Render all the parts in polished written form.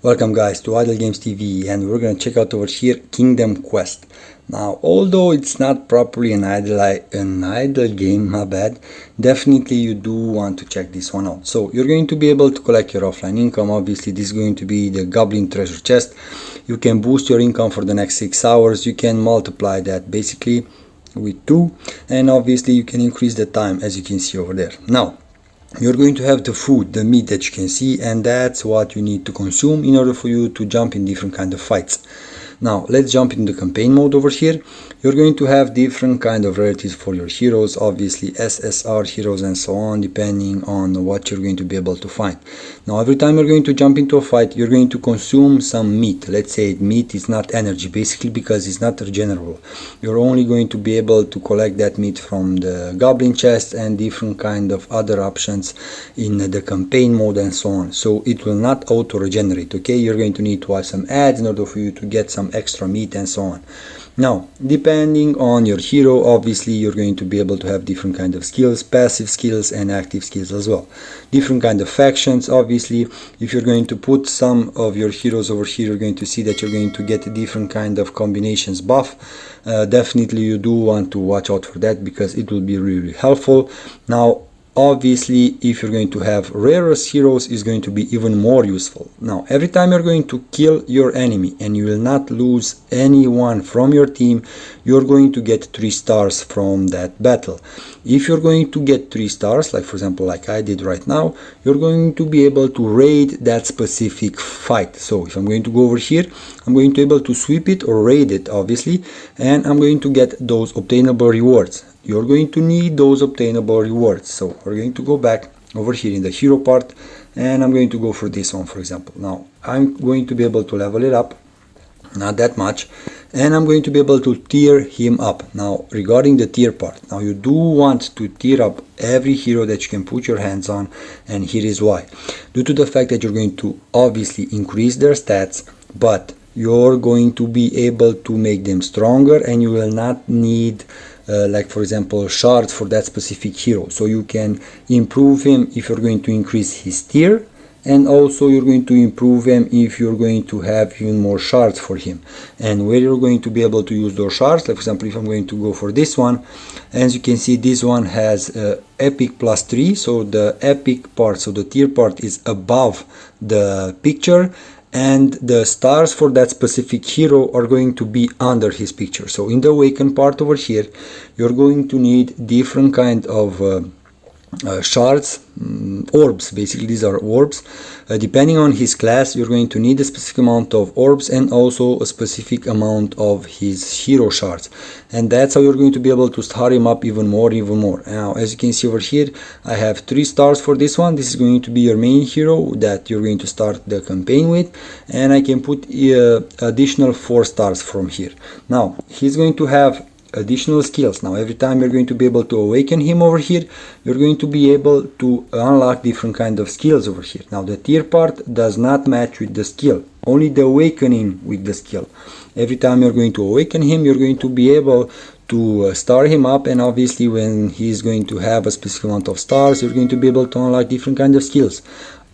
Welcome guys to Idle Games TV, and we're gonna check out over here Kingdom Quest. Now, although it's not properly an idle game, my bad, definitely you do want to check this one out. So you're going to be able to collect your offline income. Obviously this is going to be the Goblin Treasure Chest. You can boost your income for the next 6 hours. You can multiply that basically with 2, and obviously you can increase the time, as you can see over there. Now you're going to have the food, the meat that you can see, and that's what you need to consume in order for you to jump in different kind of fights. Now let's jump into the campaign mode over here. You're going to have different kind of rarities for your heroes, obviously SSR heroes and so on, depending on what you're going to be able to find. Now every time you're going to jump into a fight, you're going to consume some meat. Let's say meat is not energy, basically, because it's not regenerable. You're only going to be able to collect that meat from the goblin chest and different kind of other options in the campaign mode and so on. So it will not auto regenerate, okay? You're going to need to have some ads in order for you to get some extra meat and so on. Now, depending on your hero, obviously you're going to be able to have different kind of skills, passive skills and active skills as well. Different kind of factions, obviously. If you're going to put some of your heroes over here, you're going to see that you're going to get a different kind of combinations buff. Definitely you do want to watch out for that, because it will be really helpful. Now obviously if you're going to have rarest heroes, is going to be even more useful. Now every time you're going to kill your enemy and you will not lose anyone from your team, you're going to get 3 stars from that battle. If you're going to get 3 stars, like for example like I did right now, you're going to be able to raid that specific fight. So if I'm going to go over here, I'm going to be able to sweep it or raid it, obviously, and I'm going to get those obtainable rewards. You're going to need those obtainable rewards. So we're going to go back over here in the hero part, and I'm going to go for this one, for example. Now I'm going to be able to level it up, not that much, and I'm going to be able to tier him up. Now regarding the tier part, now you do want to tier up every hero that you can put your hands on, and here is why. Due to the fact that you're going to obviously increase their stats, but you're going to be able to make them stronger, and you will not need like for example shards for that specific hero. So you can improve him if you're going to increase his tier, and also you're going to improve him if you're going to have even more shards for him. And where you're going to be able to use those shards, like for example if I'm going to go for this one, as you can see this one has epic +3, so the epic part, so the tier part is above the picture, and the stars for that specific hero are going to be under his picture. So in the awaken part over here, you're going to need different kind of shards, orbs. Basically these are orbs. Depending on his class, you're going to need a specific amount of orbs and also a specific amount of his hero shards, and that's how you're going to be able to start him up even more. Now as you can see over here, I have 3 stars for this one. This is going to be your main hero that you're going to start the campaign with, and I can put additional 4 stars from here. Now he's going to have additional skills. Now every time you're going to be able to awaken him over here, you're going to be able to unlock different kind of skills over here. Now the tier part does not match with the skill, only the awakening with the skill. Every time you're going to awaken him, you're going to be able to star him up, and obviously when he's going to have a specific amount of stars, you're going to be able to unlock different kind of skills,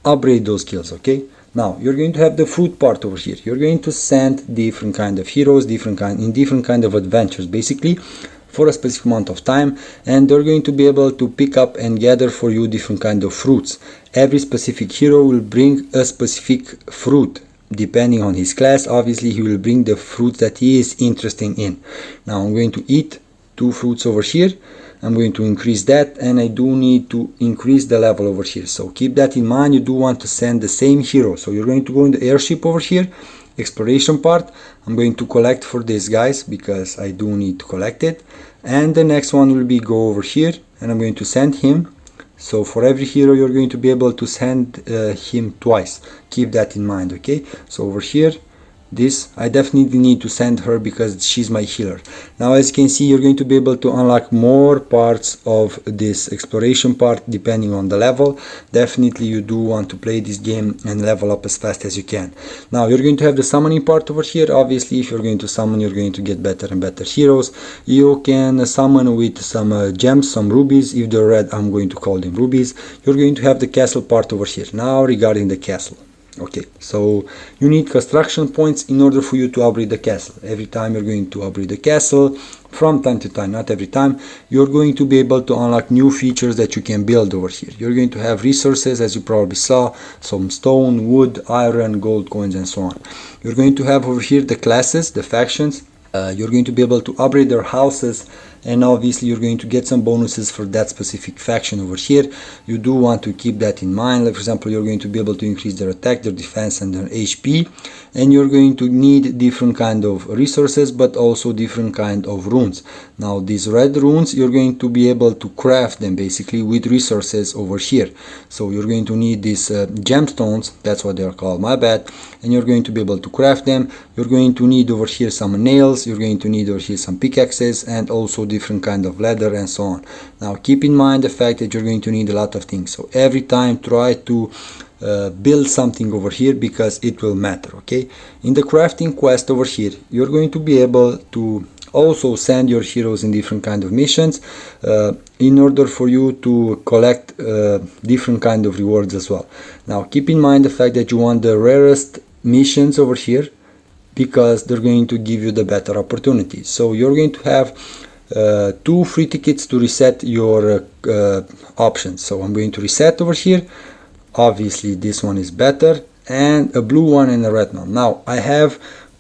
upgrade those skills, okay? Now you're going to have the fruit part over here. You're going to send different kind of heroes, different kind of adventures, basically for a specific amount of time, and they're going to be able to pick up and gather for you different kind of fruits. Every specific hero will bring a specific fruit. Depending on his class, obviously he will bring the fruits that he is interested in. Now I'm going to eat 2 fruits over here. I'm going to increase that, and I do need to increase the level over here. So keep that in mind. You do want to send the same hero. So you're going to go in the airship over here, exploration part. I'm going to collect for these guys because I do need to collect it, and the next one will be go over here, and I'm going to send him. So for every hero you're going to be able to send him twice. Keep that in mind, okay? So over here, this I definitely need to send her because she's my healer. Now as you can see, you're going to be able to unlock more parts of this exploration part depending on the level. Definitely you do want to play this game and level up as fast as you can. Now you're going to have the summoning part over here. Obviously if you're going to summon, you're going to get better and better heroes. You can summon with some gems, some rubies. If they're red, I'm going to call them rubies. You're going to have the castle part over here. Now regarding the castle, Okay, so you need construction points in order for you to upgrade the castle. Every time you're going to upgrade the castle, from time to time, not every time, you're going to be able to unlock new features that you can build over here. You're going to have resources, as you probably saw, some stone, wood, iron, gold coins, and so on. You're going to have over here the classes, the factions. You're going to be able to upgrade their houses, and obviously you're going to get some bonuses for that specific faction over here. You do want to keep that in mind. Like for example, you're going to be able to increase their attack, their defense, and their HP, and you're going to need different kind of resources, but also different kind of runes. Now these red runes, you're going to be able to craft them basically with resources over here. So you're going to need these gemstones, that's what they're called, my bad, and you're going to be able to craft them. You're going to need over here some nails, you're going to need over here some pickaxes, and also different kind of leather and so on. Now keep in mind the fact that you're going to need a lot of things, so every time try to build something over here because it will matter. Okay, in the crafting quest over here, you're going to be able to also send your heroes in different kind of missions in order for you to collect different kind of rewards as well. Now keep in mind the fact that you want the rarest missions over here because they're going to give you the better opportunities. So you're going to have 2 free tickets to reset your options. So I'm going to reset over here. Obviously this one is better, and a blue one and a red one. Now I have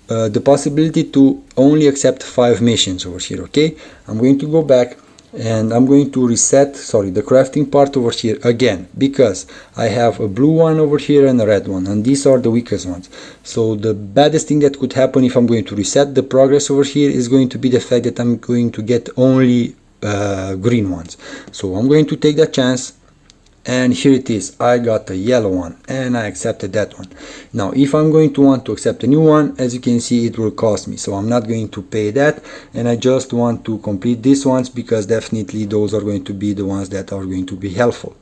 the possibility to only accept 5 missions over here. Okay, I'm going to go back and I'm going to reset, the crafting part over here again, because I have a blue one over here and a red one, and these are the weakest ones. So the baddest thing that could happen if I'm going to reset the progress over here is going to be the fact that I'm going to get only green ones. So I'm going to take that chance, and here it is. I got a yellow one and I accepted that one. Now if I'm going to want to accept a new one, as you can see, it will cost me, so I'm not going to pay that, and I just want to complete these ones because definitely those are going to be the ones that are going to be helpful.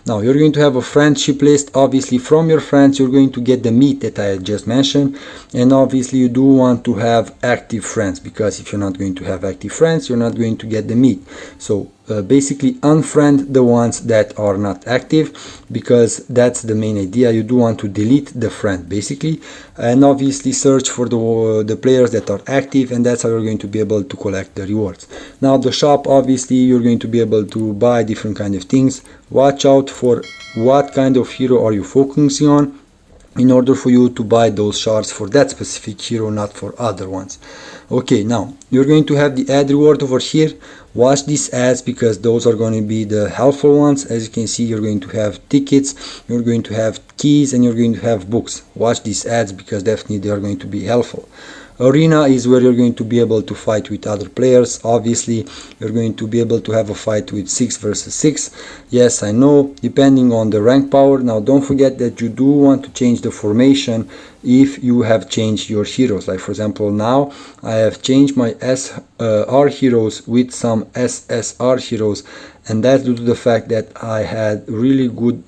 Now you're going to have a friendship list. Obviously from your friends you're going to get the meat that I just mentioned, and obviously you do want to have active friends, because if you're not going to have active friends, you're not going to get the meat. So basically unfriend the ones that are not active, because that's the main idea. You do want to delete the friend basically, and obviously search for the players that are active, and that's how you're going to be able to collect the rewards. Now the shop, obviously you're going to be able to buy different kind of things. Watch out for what kind of hero are you focusing on in order for you to buy those shards for that specific hero, not for other ones. Okay, now you're going to have the ad reward over here. Watch these ads because those are going to be the helpful ones. As you can see, you're going to have tickets, you're going to have keys, and you're going to have books. Watch these ads because definitely they are going to be helpful. Arena is where you're going to be able to fight with other players. Obviously you're going to be able to have a fight with 6 versus 6. Yes, I know, depending on the rank power. Now don't forget that you do want to change the formation if you have changed your heroes. Like for example, now I have changed my SR heroes with some SSR heroes, and that's due to the fact that I had really good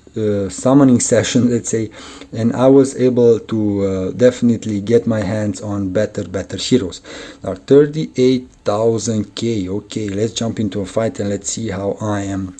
summoning session, let's say, and I was able to definitely get my hands on better heroes. Now 38,000k. Okay, let's jump into a fight and let's see how I am.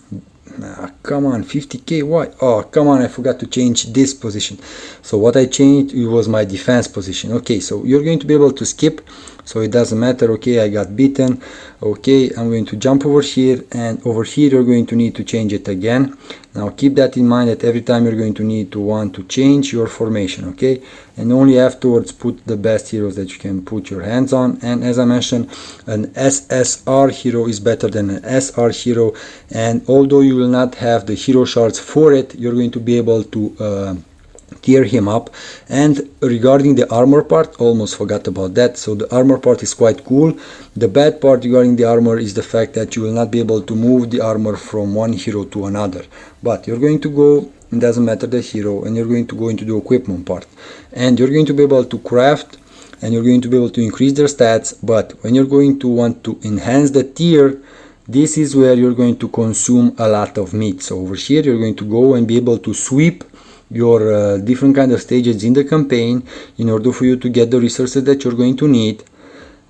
Come on, 50k. Why? Oh, come on, I forgot to change this position. So what I changed, it was my defense position. Okay, so you're going to be able to skip, so it doesn't matter. Okay, I got beaten. Okay, I'm going to jump over here, and over here you're going to need to change it again. Now keep that in mind that every time you're going to need to want to change your formation. Okay, and only afterwards put the best heroes that you can put your hands on. And as I mentioned, an SSR hero is better than an SR hero, and although you will not have the hero shards for it, you're going to be able to tier him up. And regarding the armor part, almost forgot about that. So the armor part is quite cool. The bad part regarding the armor is the fact that you will not be able to move the armor from one hero to another, but you're going to go, it doesn't matter the hero, and you're going to go into the equipment part, and you're going to be able to craft, and you're going to be able to increase their stats. But when you're going to want to enhance the tier, this is where you're going to consume a lot of meat. So over here you're going to go and be able to sweep your different kind of stages in the campaign in order for you to get the resources that you're going to need,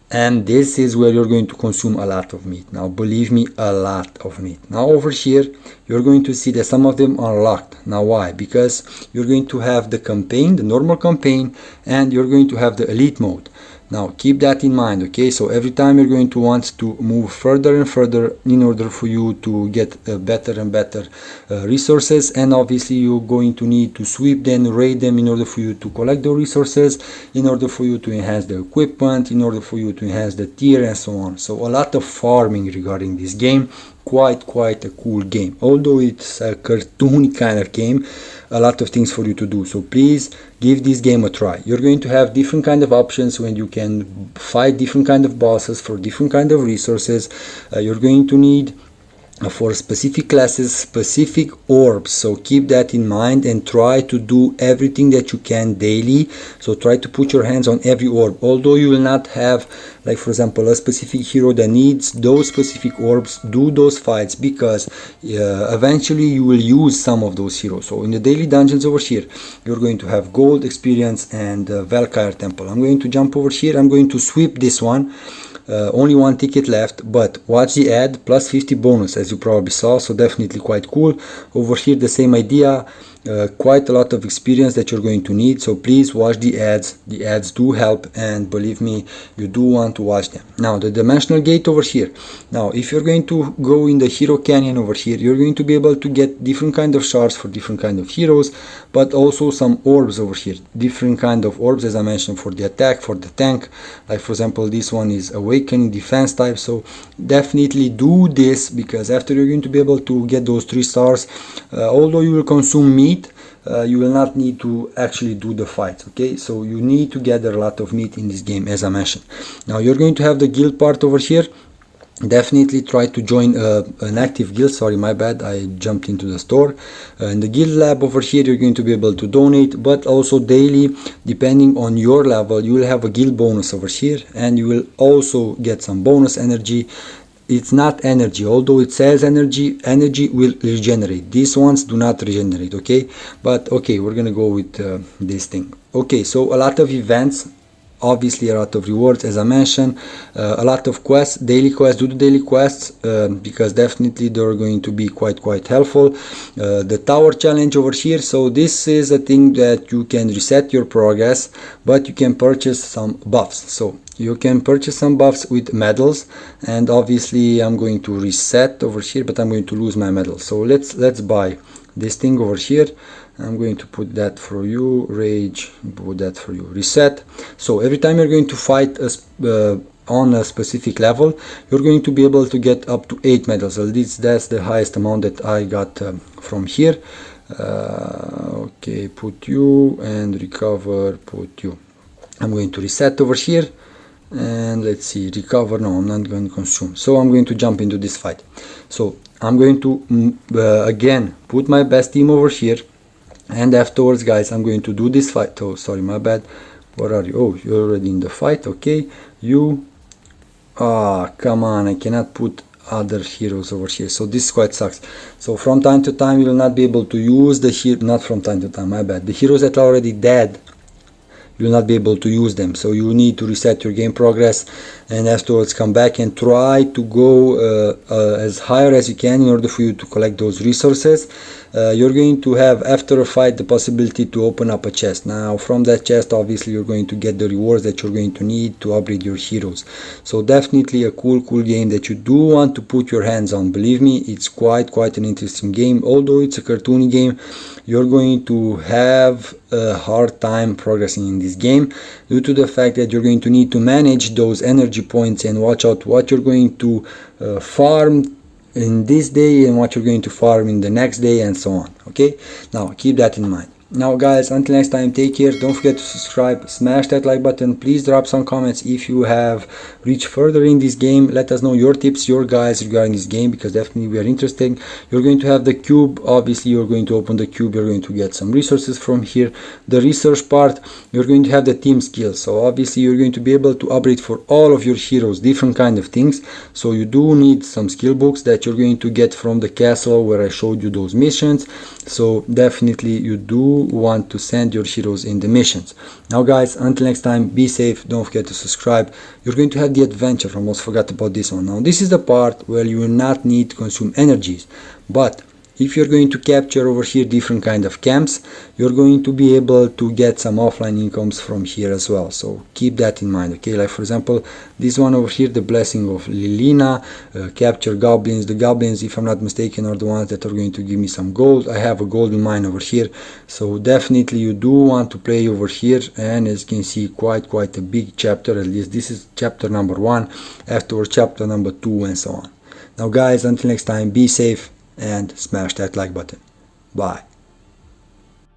and this is where you're going to consume a lot of meat. Now believe me, a lot of meat. Now over here you're going to see that some of them are locked. Now why? Because you're going to have the campaign, the normal campaign, and you're going to have the elite mode. Now keep that in mind, okay? So every time you're going to want to move further and further in order for you to get better and better resources, and obviously you're going to need to sweep them, raid them in order for you to collect the resources, in order for you to enhance the equipment, in order for you to enhance the tier, and so on. So a lot of farming regarding this game. Quite a cool game. Although it's a cartoony kind of game, a lot of things for you to do. So please give this game a try. You're going to have different kind of options when you can fight different kind of bosses for different kind of resources. You're going to need for specific classes specific orbs, so keep that in mind and try to do everything that you can daily. So try to put your hands on every orb, although you will not have, like for example, a specific hero that needs those specific orbs. Do those fights, because eventually you will use some of those heroes. So in the daily dungeons over here, you're going to have gold, experience, and Valkyrie Temple. I'm going to jump over here. I'm going to sweep this one. Only one ticket left, but watch the ad, plus 50 bonus, as you probably saw, so definitely quite cool. Over here the same idea, quite a lot of experience that you're going to need, so please watch the ads do help, and believe me, you do want to watch them. Now the dimensional gate over here, now if you're going to go in the hero canyon over here, you're going to be able to get different kind of shards for different kind of heroes, but also some orbs over here, different kind of orbs, as I mentioned, for the attack, for the tank. Like for example, this one is awakening defense type, so definitely do this, because after you're going to be able to get those 3 stars, although you will consume meat, you will not need to actually do the fights, okay? So you need to gather a lot of meat in this game, as I mentioned. Now you're going to have the guild part over here. Definitely try to join an active guild. Sorry, my bad, I jumped into the store. In the guild lab over here, you're going to be able to donate, but also daily, depending on your level, you will have a guild bonus over here, and you will also get some bonus energy. It's not energy, although it says energy will regenerate. These ones do not regenerate, okay? But okay, we're gonna go with this thing. Okay, so a lot of events, obviously a lot of rewards, as I mentioned, a lot of quests, daily quests. Do the daily quests, because definitely they're going to be quite helpful. The tower challenge over here, so this is a thing that you can reset your progress, but you can purchase some buffs. So you can purchase some buffs with medals, and obviously I'm going to reset over here, but I'm going to lose my medal. So let's buy this thing over here. I'm going to put that for you, rage, put that for you, reset. So every time you're going to fight on a specific level, you're going to be able to get up to 8 medals. So that's the highest amount that I got from here. Okay, put you, and recover, put you. I'm going to reset over here, and let's see, recover. No, I'm not going to consume, so I'm going to jump into this fight. So I'm going to again put my best team over here, and afterwards, guys, I'm going to do this fight. Oh, sorry, my bad. Where are you? Oh, you're already in the fight. Okay, you. Ah, come on, I cannot put other heroes over here, so this quite sucks. So from time to time you will not be able to use the hero, not from time to time, my bad, the heroes that are already dead, you will not be able to use them. So you need to reset your game progress, and afterwards come back and try to go as higher as you can in order for you to collect those resources. You're going to have, after a fight, the possibility to open up a chest. Now from that chest, obviously you're going to get the rewards that you're going to need to upgrade your heroes. So definitely a cool game that you do want to put your hands on. Believe me, it's quite an interesting game. Although it's a cartoony game, you're going to have a hard time progressing in this game, due to the fact that you're going to need to manage those energy points and watch out what you're going to farm in this day and what you're going to farm in the next day, and so on. Okay, now keep that in mind. Now guys, until next time, take care. Don't forget to subscribe, smash that like button, please drop some comments if you have reached further in this game. Let us know your tips, your guides regarding this game, because definitely we are interested. You're going to have the cube. Obviously you're going to open the cube, you're going to get some resources from here. The research part, you're going to have the team skills, so obviously you're going to be able to upgrade for all of your heroes different kind of things. So you do need some skill books that you're going to get from the castle where I showed you those missions. So definitely you do want to send your heroes in the missions. Now guys, until next time, be safe, don't forget to subscribe. You're going to have the adventure, almost forgot about this one. Now this is the part where you will not need to consume energies, but if you're going to capture over here different kind of camps, you're going to be able to get some offline incomes from here as well. So keep that in mind, okay? Like for example, this one over here, the Blessing of Lilina, capture goblins. The goblins, if I'm not mistaken, are the ones that are going to give me some gold. I have a golden mine over here, so definitely you do want to play over here. And as you can see, quite a big chapter. At least this is chapter number 1, afterwards chapter number 2, and so on. Now guys, until next time, be safe and smash that like button. Bye.